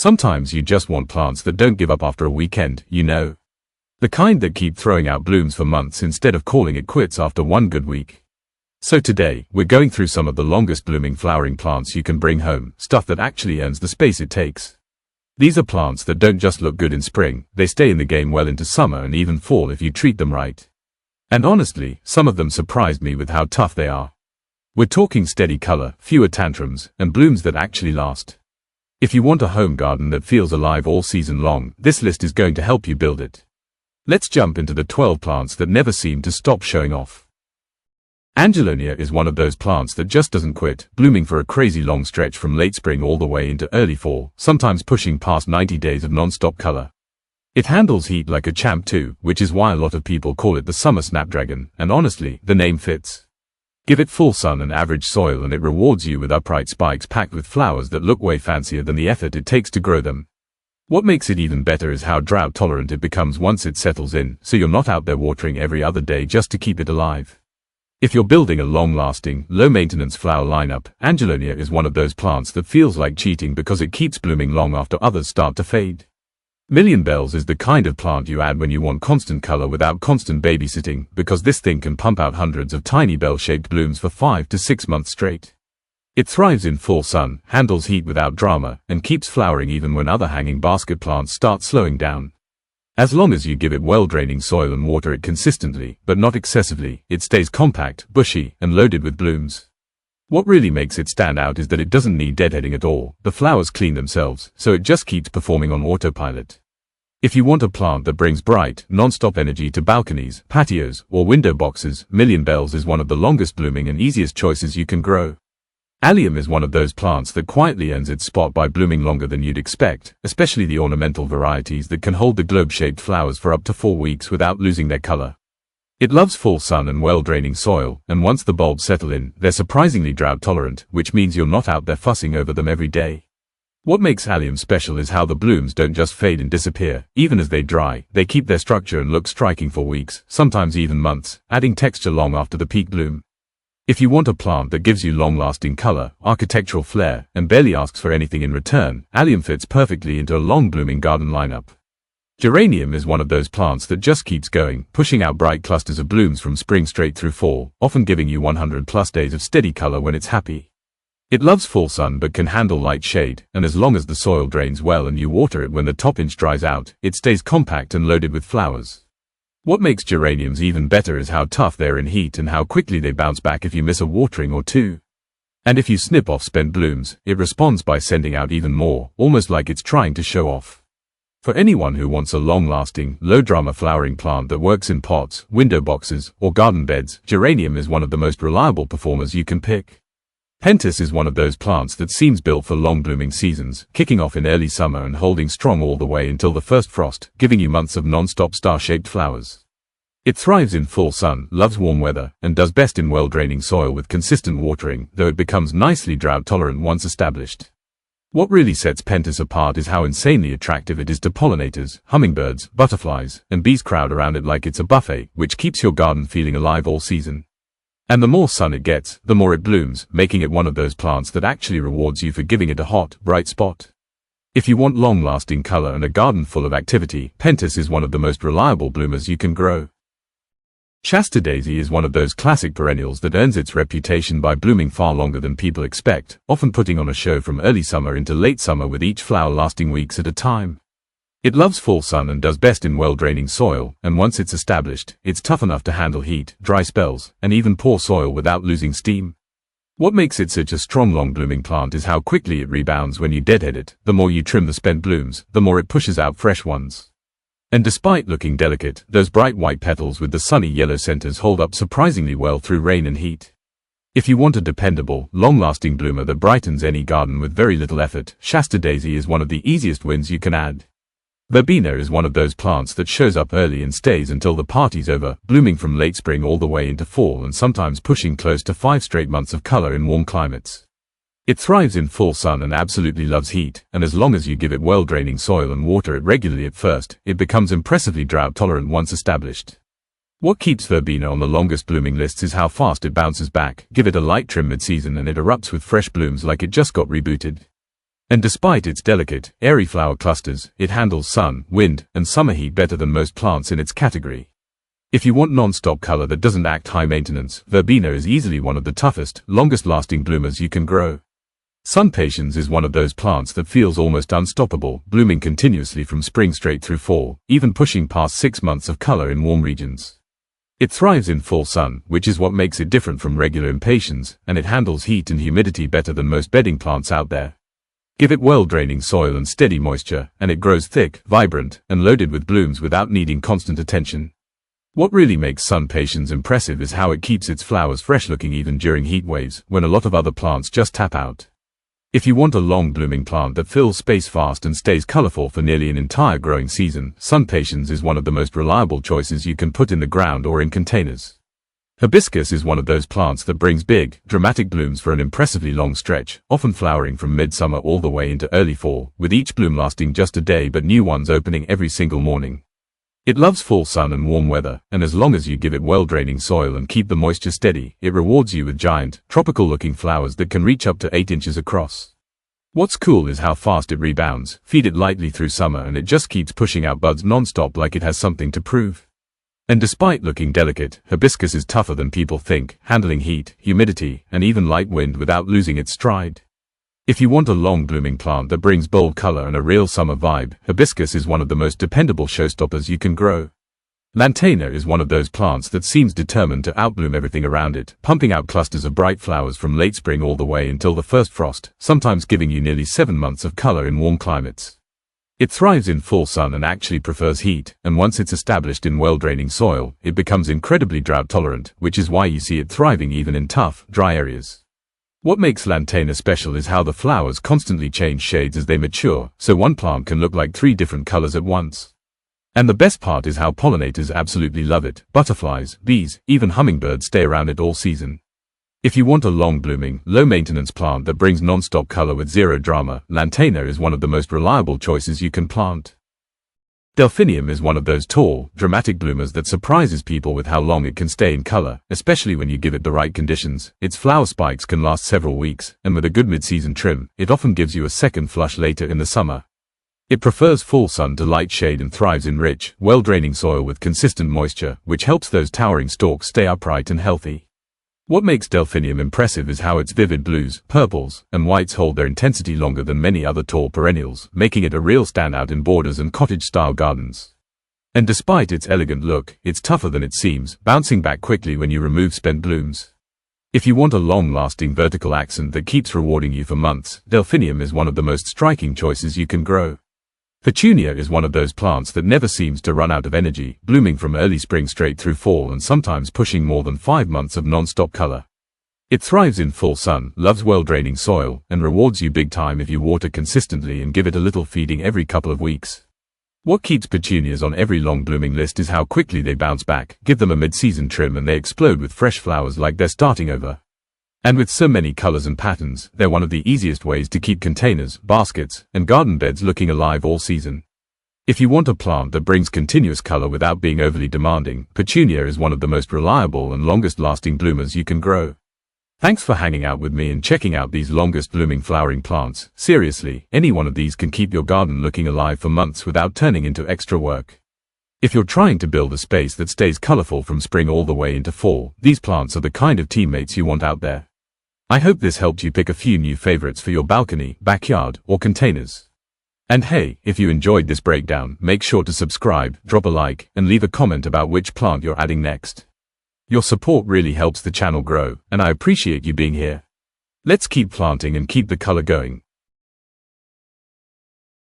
Sometimes you just want plants that don't give up after a weekend, you know. The kind that keep throwing out blooms for months instead of calling it quits after one good week. So today, we're going through some of the longest blooming flowering plants you can bring home, stuff that actually earns the space it takes. These are plants that don't just look good in spring, they stay in the game well into summer and even fall if you treat them right. And honestly, some of them surprised me with how tough they are. We're talking steady color, fewer tantrums, and blooms that actually last. If you want a home garden that feels alive all season long, this list is going to help you build it. Let's jump into the 12 plants that never seem to stop showing off. Angelonia is one of those plants that just doesn't quit, blooming for a crazy long stretch from late spring all the way into early fall, sometimes pushing past 90 days of non-stop color. It handles heat like a champ too, which is why a lot of people call it the summer snapdragon, and honestly, the name fits. Give it full sun and average soil and it rewards you with upright spikes packed with flowers that look way fancier than the effort it takes to grow them. What makes it even better is how drought tolerant it becomes once it settles in, so you're not out there watering every other day just to keep it alive. If you're building a long-lasting, low-maintenance flower lineup, Angelonia is one of those plants that feels like cheating because it keeps blooming long after others start to fade. Million Bells is the kind of plant you add when you want constant color without constant babysitting, because this thing can pump out hundreds of tiny bell-shaped blooms for 5 to 6 months straight. It thrives in full sun, handles heat without drama, and keeps flowering even when other hanging basket plants start slowing down. As long as you give it well-draining soil and water it consistently, but not excessively, it stays compact, bushy, and loaded with blooms. What really makes it stand out is that it doesn't need deadheading at all. The flowers clean themselves, so it just keeps performing on autopilot. If you want a plant that brings bright, non-stop energy to balconies, patios, or window boxes, Million Bells is one of the longest blooming and easiest choices you can grow. ALLIUM is one of those plants that quietly earns its spot by blooming longer than you'd expect, especially the ornamental varieties that can hold the globe-shaped flowers for up to 4 weeks without losing their color. It loves full sun and well-draining soil, and once the bulbs settle in, they're surprisingly drought-tolerant, which means you're not out there fussing over them every day. What makes ALLIUM special is how the blooms don't just fade and disappear. Even as they dry, they keep their structure and look striking for weeks, sometimes even months, adding texture long after the peak bloom. If you want a plant that gives you long-lasting color, architectural flair, and barely asks for anything in return, ALLIUM fits perfectly into a long-blooming garden lineup. Geranium is one of those plants that just keeps going, pushing out bright clusters of blooms from spring straight through fall, often giving you 100+ days of steady color when it's happy. It loves full sun but can handle light shade, and as long as the soil drains well and you water it when the top inch dries out, it stays compact and loaded with flowers. What makes geraniums even better is how tough they are in heat and how quickly they bounce back if you miss a watering or two. And if you snip off spent blooms, it responds by sending out even more, almost like it's trying to show off. For anyone who wants a long-lasting, low-drama flowering plant that works in pots, window boxes, or garden beds, geranium is one of the most reliable performers you can pick. PENTAS is one of those plants that seems built for long blooming seasons, kicking off in early summer and holding strong all the way until the first frost, giving you months of non-stop star-shaped flowers. It thrives in full sun, loves warm weather, and does best in well-draining soil with consistent watering, though it becomes nicely drought-tolerant once established. What really sets PENTAS apart is how insanely attractive it is to pollinators. Hummingbirds, butterflies, and bees crowd around it like it's a buffet, which keeps your garden feeling alive all season. And the more sun it gets, the more it blooms, making it one of those plants that actually rewards you for giving it a hot, bright spot. If you want long-lasting color and a garden full of activity, PENTAS is one of the most reliable bloomers you can grow. SHASTA daisy is one of those classic perennials that earns its reputation by blooming far longer than people expect, often putting on a show from early summer into late summer with each flower lasting weeks at a time. It loves full sun and does best in well-draining soil, and once it's established, it's tough enough to handle heat, dry spells, and even poor soil without losing steam. What makes it such a strong long-blooming plant is how quickly it rebounds when you deadhead it. The more you trim the spent blooms, the more it pushes out fresh ones. And despite looking delicate, those bright white petals with the sunny yellow centers hold up surprisingly well through rain and heat. If you want a dependable, long-lasting bloomer that brightens any garden with very little effort, SHASTA daisy is one of the easiest wins you can add. Verbena is one of those plants that shows up early and stays until the party's over, blooming from late spring all the way into fall and sometimes pushing close to 5 straight months of color in warm climates. It thrives in full sun and absolutely loves heat, and as long as you give it well-draining soil and water it regularly at first, it becomes impressively drought-tolerant once established. What keeps verbena on the longest blooming lists is how fast it bounces back. Give it a light trim mid-season and it erupts with fresh blooms like it just got rebooted. And despite its delicate, airy flower clusters, it handles sun, wind, and summer heat better than most plants in its category. If you want non-stop color that doesn't act high maintenance, verbena is easily one of the toughest, longest-lasting bloomers you can grow. SUNPATIENS is one of those plants that feels almost unstoppable, blooming continuously from spring straight through fall, even pushing past 6 months of color in warm regions. It thrives in full sun, which is what makes it different from regular impatiens, and it handles heat and humidity better than most bedding plants out there. Give it well-draining soil and steady moisture, and it grows thick, vibrant, and loaded with blooms without needing constant attention. What really makes SUNPATIENS impressive is how it keeps its flowers fresh-looking even during heat waves, when a lot of other plants just tap out. If you want a long-blooming plant that fills space fast and stays colorful for nearly an entire growing season, SUNPATIENS is one of the most reliable choices you can put in the ground or in containers. HIBISCUS is one of those plants that brings big, dramatic blooms for an impressively long stretch, often flowering from midsummer all the way into early fall, with each bloom lasting just a day but new ones opening every single morning. It loves full sun and warm weather, and as long as you give it well-draining soil and keep the moisture steady, it rewards you with giant, tropical-looking flowers that can reach up to 8 inches across. What's cool is how fast it rebounds. Feed it lightly through summer and it just keeps pushing out buds non-stop like it has something to prove. And despite looking delicate, hibiscus is tougher than people think, handling heat, humidity, and even light wind without losing its stride. If you want a long-blooming plant that brings bold color and a real summer vibe, hibiscus is one of the most dependable showstoppers you can grow. LANTANA is one of those plants that seems determined to outbloom everything around it, pumping out clusters of bright flowers from late spring all the way until the first frost, sometimes giving you nearly 7 months of color in warm climates. It thrives in full sun and actually prefers heat, and once it's established in well-draining soil, it becomes incredibly drought-tolerant, which is why you see it thriving even in tough, dry areas. What makes LANTANA special is how the flowers constantly change shades as they mature, so one plant can look like 3 different colors at once. And the best part is how pollinators absolutely love it. Butterflies, bees, even hummingbirds stay around it all season. If you want a long-blooming, low-maintenance plant that brings non-stop color with zero drama, LANTANA is one of the most reliable choices you can plant. DELPHINIUM is one of those tall, dramatic bloomers that surprises people with how long it can stay in color, especially when you give it the right conditions. Its flower spikes can last several weeks, and with a good mid-season trim, it often gives you a second flush later in the summer. It prefers full sun to light shade and thrives in rich, well-draining soil with consistent moisture, which helps those towering stalks stay upright and healthy. What makes DELPHINIUM impressive is how its vivid blues, purples, and whites hold their intensity longer than many other tall perennials, making it a real standout in borders and cottage-style gardens. And despite its elegant look, it's tougher than it seems, bouncing back quickly when you remove spent blooms. If you want a long-lasting vertical accent that keeps rewarding you for months, DELPHINIUM is one of the most striking choices you can grow. PETUNIA is one of those plants that never seems to run out of energy, blooming from early spring straight through fall and sometimes pushing more than 5 months of non-stop color. It thrives in full sun, loves well-draining soil, and rewards you big time if you water consistently and give it a little feeding every couple of weeks. What keeps petunias on every long-blooming list is how quickly they bounce back. Give them a mid-season trim and they explode with fresh flowers like they're starting over. And with so many colors and patterns, they're one of the easiest ways to keep containers, baskets, and garden beds looking alive all season. If you want a plant that brings continuous color without being overly demanding, petunia is one of the most reliable and longest-lasting bloomers you can grow. Thanks for hanging out with me and checking out these longest blooming flowering plants. Seriously, any one of these can keep your garden looking alive for months without turning into extra work. If you're trying to build a space that stays colorful from spring all the way into fall, these plants are the kind of teammates you want out there. I hope this helped you pick a few new favorites for your balcony, backyard, or containers. And hey, if you enjoyed this breakdown, make sure to subscribe, drop a like, and leave a comment about which plant you're adding next. Your support really helps the channel grow, and I appreciate you being here. Let's keep planting and keep the color going.